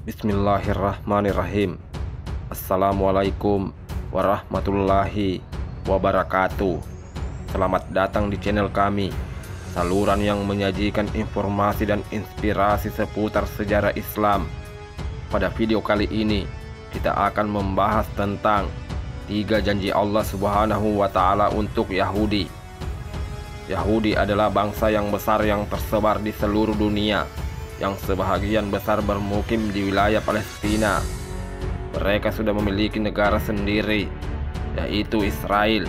Bismillahirrahmanirrahim. Assalamualaikum warahmatullahi wabarakatuh. Selamat datang di channel kami, saluran yang menyajikan informasi dan inspirasi seputar sejarah Islam. Pada video kali ini, kita akan membahas tentang 3 janji Allah Subhanahu wa Ta'ala untuk Yahudi. Yahudi adalah bangsa yang besar yang tersebar di seluruh dunia, yang sebahagian besar bermukim di wilayah Palestina. Mereka sudah memiliki negara sendiri, yaitu Israel.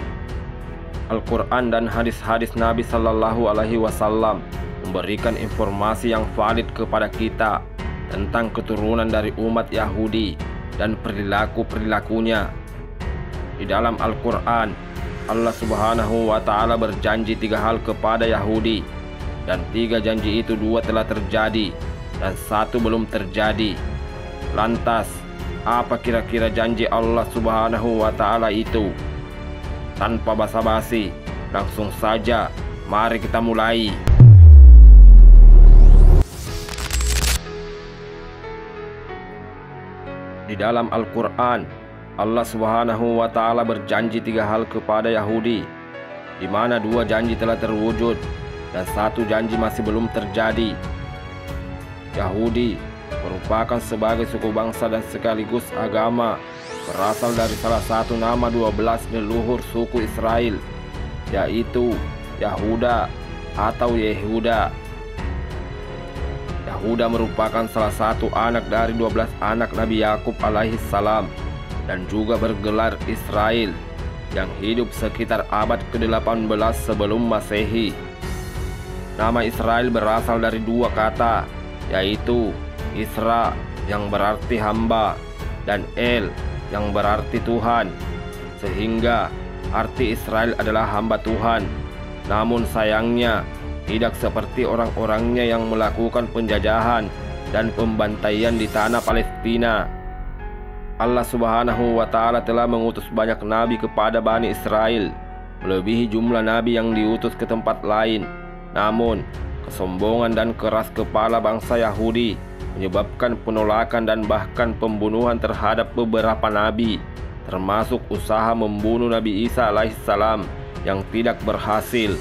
Al-Quran dan hadis-hadis Nabi Sallallahu Alaihi Wasallam memberikan informasi yang valid kepada kita tentang keturunan dari umat Yahudi dan perilaku-perilakunya. Di dalam Al-Quran, Allah Subhanahu wa Ta'ala berjanji 3 hal kepada Yahudi, dan 3 janji itu 2 telah terjadi dan 1 belum terjadi. Lantas, apa kira-kira janji Allah Subhanahu wa Ta'ala itu? Tanpa basa-basi, langsung saja mari kita mulai. Di dalam Al-Quran, Allah Subhanahu wa Ta'ala berjanji 3 hal kepada Yahudi, di mana 2 janji telah terwujud dan 1 janji masih belum terjadi. Yahudi merupakan sebagai suku bangsa dan sekaligus agama, berasal dari salah satu nama 12 leluhur suku Israel, yaitu Yahuda atau Yehuda. Yahuda merupakan salah satu anak dari 12 anak Nabi Yakub alaihissalam, dan juga bergelar Israel, yang hidup sekitar abad ke-18 sebelum Masehi. Nama Israel berasal dari 2 kata, yaitu Isra yang berarti hamba dan El yang berarti Tuhan, sehingga arti Israel adalah hamba Tuhan. Namun sayangnya tidak seperti orang-orangnya yang melakukan penjajahan dan pembantaian di tanah Palestina. Allah Subhanahu wa Ta'ala telah mengutus banyak nabi kepada Bani Israel, melebihi jumlah nabi yang diutus ke tempat lain. Namun, kesombongan dan keras kepala bangsa Yahudi menyebabkan penolakan dan bahkan pembunuhan terhadap beberapa nabi, termasuk usaha membunuh Nabi Isa alaihissalam yang tidak berhasil.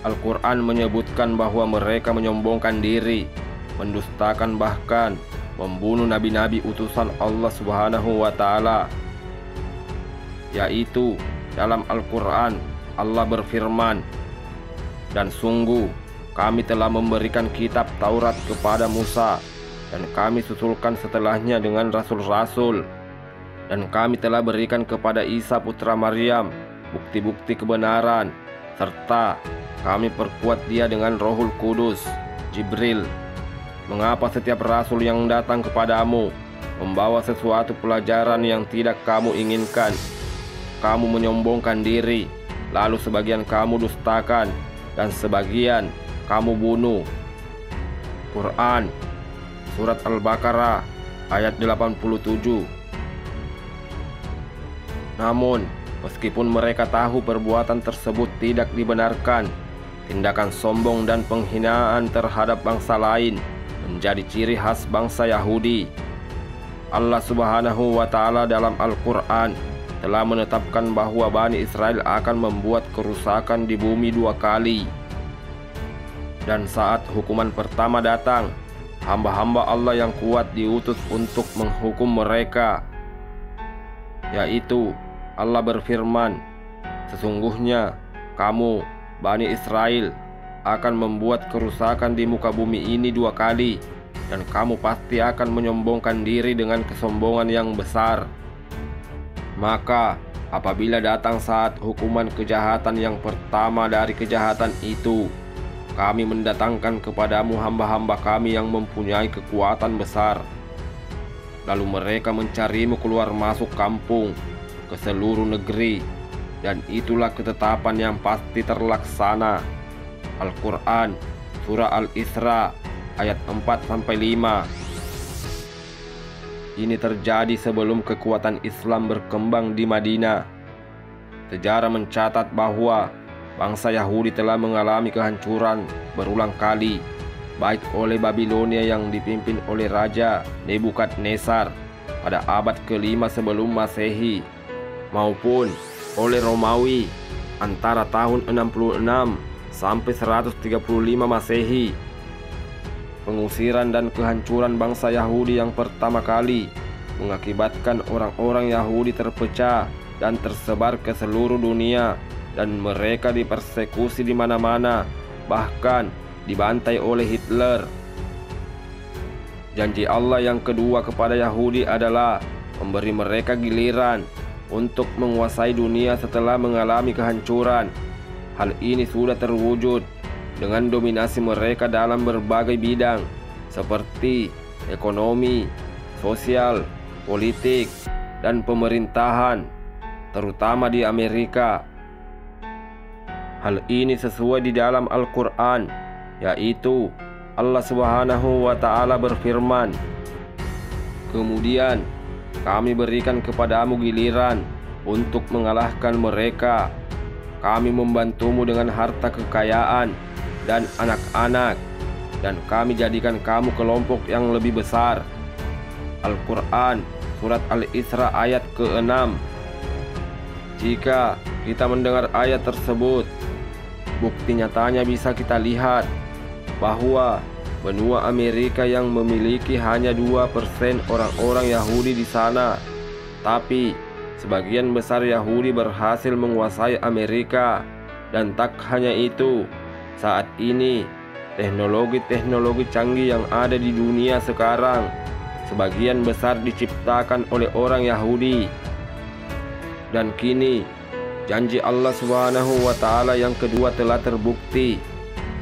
Al-Quran menyebutkan bahwa mereka menyombongkan diri, mendustakan bahkan membunuh nabi-nabi utusan Allah Subhanahu wa Ta'ala. Yaitu dalam Al-Quran, Allah berfirman, "Dan sungguh kami telah memberikan kitab Taurat kepada Musa, dan kami susulkan setelahnya dengan rasul-rasul. Dan kami telah berikan kepada Isa putra Maryam bukti-bukti kebenaran, serta kami perkuat dia dengan Rohul Kudus, Jibril. Mengapa setiap rasul yang datang kepadamu membawa sesuatu pelajaran yang tidak kamu inginkan? Kamu menyombongkan diri, lalu sebagian kamu dustakan, dan sebagian kamu bunuh." Quran Surat Al-Baqarah ayat 87. Namun, meskipun mereka tahu perbuatan tersebut tidak dibenarkan, tindakan sombong dan penghinaan terhadap bangsa lain menjadi ciri khas bangsa Yahudi. Allah Subhanahu wa Ta'ala dalam Al-Quran telah menetapkan bahwa Bani Israel akan membuat kerusakan di bumi 2 kali. Dan saat hukuman pertama datang, hamba-hamba Allah yang kuat diutus untuk menghukum mereka, yaitu Allah berfirman, "Sesungguhnya kamu, Bani Israel, akan membuat kerusakan di muka bumi ini 2 kali, dan kamu pasti akan menyombongkan diri dengan kesombongan yang besar. Maka apabila datang saat hukuman kejahatan yang pertama dari kejahatan itu, kami mendatangkan kepadamu hamba-hamba kami yang mempunyai kekuatan besar. Lalu mereka mencarimu keluar masuk kampung ke seluruh negeri, dan itulah ketetapan yang pasti terlaksana." Al-Quran Surah Al-Isra ayat 4-5. Ini terjadi sebelum kekuatan Islam berkembang di Madinah. Sejarah mencatat bahwa bangsa Yahudi telah mengalami kehancuran berulang kali, baik oleh Babilonia yang dipimpin oleh Raja Nebukadnezar pada abad ke-5 sebelum Masehi maupun oleh Romawi antara tahun 66 sampai 135 Masehi. Pengusiran dan kehancuran bangsa Yahudi yang pertama kali mengakibatkan orang-orang Yahudi terpecah dan tersebar ke seluruh dunia, dan mereka dipersekusi di mana-mana, bahkan dibantai oleh Hitler. Janji Allah yang kedua kepada Yahudi adalah memberi mereka giliran untuk menguasai dunia setelah mengalami kehancuran. Hal ini sudah terwujud dengan dominasi mereka dalam berbagai bidang seperti ekonomi, sosial, politik, dan pemerintahan, terutama di Amerika. Hal ini sesuai di dalam Al-Quran, yaitu Allah Subhanahu wa Ta'ala berfirman, "Kemudian kami berikan kepadamu giliran untuk mengalahkan mereka. Kami membantumu dengan harta kekayaan dan anak-anak, dan kami jadikan kamu kelompok yang lebih besar." Al-Quran Surat Al-Isra ayat ke-6. Jika kita mendengar ayat tersebut, bukti nyatanya bisa kita lihat bahwa benua Amerika yang memiliki hanya 2% orang-orang Yahudi di sana, tapi sebagian besar Yahudi berhasil menguasai Amerika. Dan tak hanya itu, saat ini teknologi-teknologi canggih yang ada di dunia sekarang sebagian besar diciptakan oleh orang Yahudi. Dan kini janji Allah Subhanahu wa Ta'ala yang kedua telah terbukti.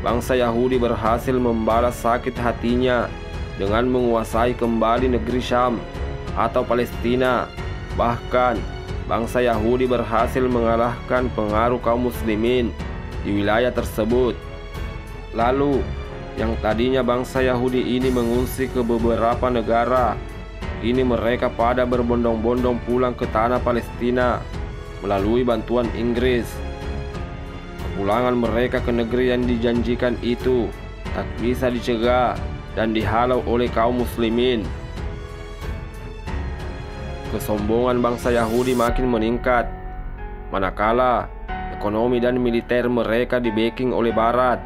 Bangsa Yahudi berhasil membalas sakit hatinya dengan menguasai kembali negeri Syam atau Palestina. Bahkan bangsa Yahudi berhasil mengalahkan pengaruh kaum muslimin di wilayah tersebut. Lalu yang tadinya bangsa Yahudi ini mengungsi ke beberapa negara, kini mereka pada berbondong-bondong pulang ke tanah Palestina melalui bantuan Inggris. Kepulangan mereka ke negeri yang dijanjikan itu tak bisa dicegah dan dihalau oleh kaum muslimin. Kesombongan bangsa Yahudi makin meningkat, manakala ekonomi dan militer mereka di-backing oleh Barat.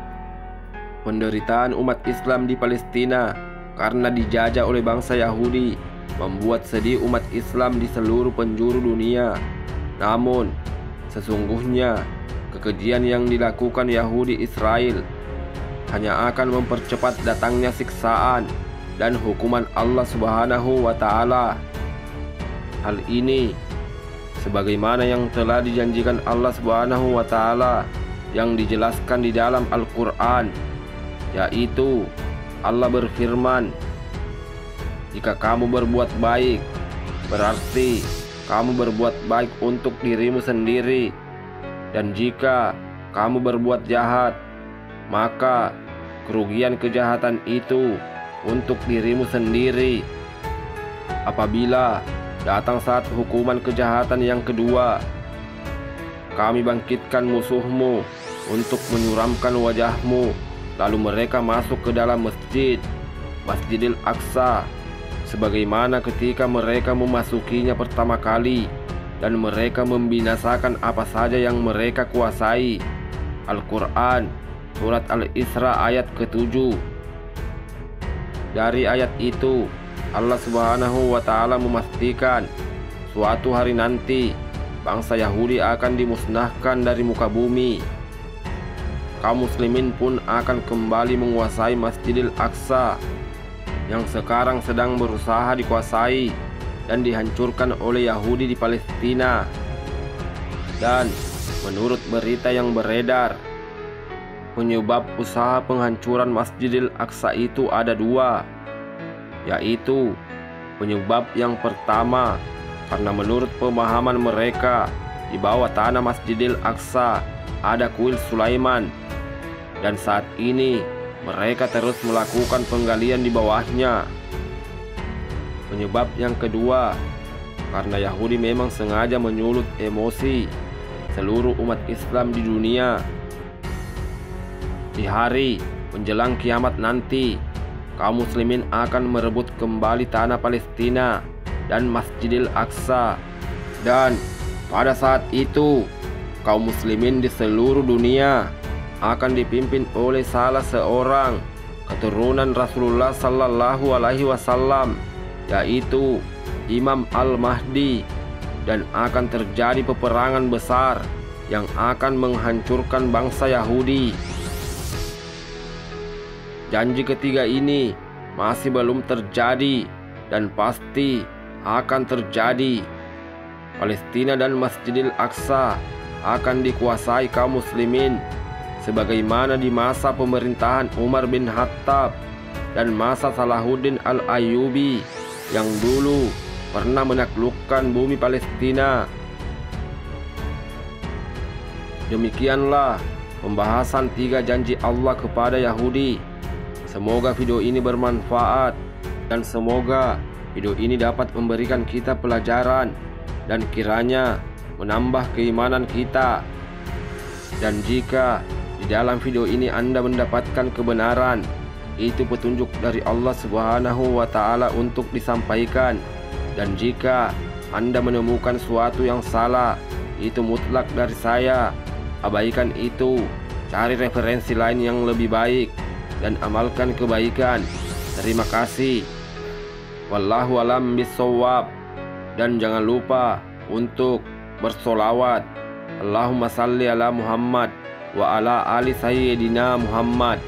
Penderitaan umat Islam di Palestina karena dijajah oleh bangsa Yahudi membuat sedih umat Islam di seluruh penjuru dunia. Namun, sesungguhnya kekejian yang dilakukan Yahudi Israel hanya akan mempercepat datangnya siksaan dan hukuman Allah Subhanahu wa Ta'ala. Hal ini sebagaimana yang telah dijanjikan Allah Subhanahu wa Ta'ala yang dijelaskan di dalam Al-Quran, yaitu Allah berfirman, "Jika kamu berbuat baik, berarti kamu berbuat baik untuk dirimu sendiri, dan jika kamu berbuat jahat, maka kerugian kejahatan itu untuk dirimu sendiri. Apabila datang saat hukuman kejahatan yang kedua, kami bangkitkan musuhmu untuk menyuramkan wajahmu, lalu mereka masuk ke dalam Masjidil Aqsa, sebagaimana ketika mereka memasukinya pertama kali, dan mereka membinasakan apa saja yang mereka kuasai." Al-Quran Surat Al-Isra ayat ke-7. Dari ayat itu, Allah Subhanahu wa Ta'ala memastikan suatu hari nanti bangsa Yahudi akan dimusnahkan dari muka bumi. Kaum muslimin pun akan kembali menguasai Masjidil Aqsa yang sekarang sedang berusaha dikuasai dan dihancurkan oleh Yahudi di Palestina. Dan menurut berita yang beredar, penyebab usaha penghancuran Masjidil Aqsa itu ada dua, yaitu penyebab yang pertama karena menurut pemahaman mereka di bawah tanah Masjidil Aqsa ada kuil Sulaiman, dan saat ini mereka terus melakukan penggalian di bawahnya. Penyebab yang kedua karena Yahudi memang sengaja menyulut emosi seluruh umat Islam di dunia. Di hari menjelang kiamat nanti, kaum muslimin akan merebut kembali tanah Palestina dan Masjidil Aqsa. Dan pada saat itu, kaum muslimin di seluruh dunia akan dipimpin oleh salah seorang keturunan Rasulullah Sallallahu Alaihi Wasallam, yaitu Imam Al-Mahdi, dan akan terjadi peperangan besar yang akan menghancurkan bangsa Yahudi. Janji ketiga ini masih belum terjadi dan pasti akan terjadi. Palestina dan Masjidil Aqsa akan dikuasai kaum muslimin sebagaimana di masa pemerintahan Umar bin Khattab dan masa Salahuddin Al-Ayyubi yang dulu pernah menaklukkan bumi Palestina. Demikianlah pembahasan 3 janji Allah kepada Yahudi. Semoga video ini bermanfaat dan semoga video ini dapat memberikan kita pelajaran dan kiranya menambah keimanan kita. Dan jika di dalam video ini Anda mendapatkan kebenaran, itu petunjuk dari Allah Subhanahu wa Ta'ala untuk disampaikan. Dan jika Anda menemukan suatu yang salah, itu mutlak dari saya. Abaikan itu, cari referensi lain yang lebih baik dan amalkan kebaikan. Terima kasih. Wallahu alam bisawab. Dan jangan lupa untuk bersolawat. Allahumma salli ala Muhammad wa ala ali sayyidina Muhammad.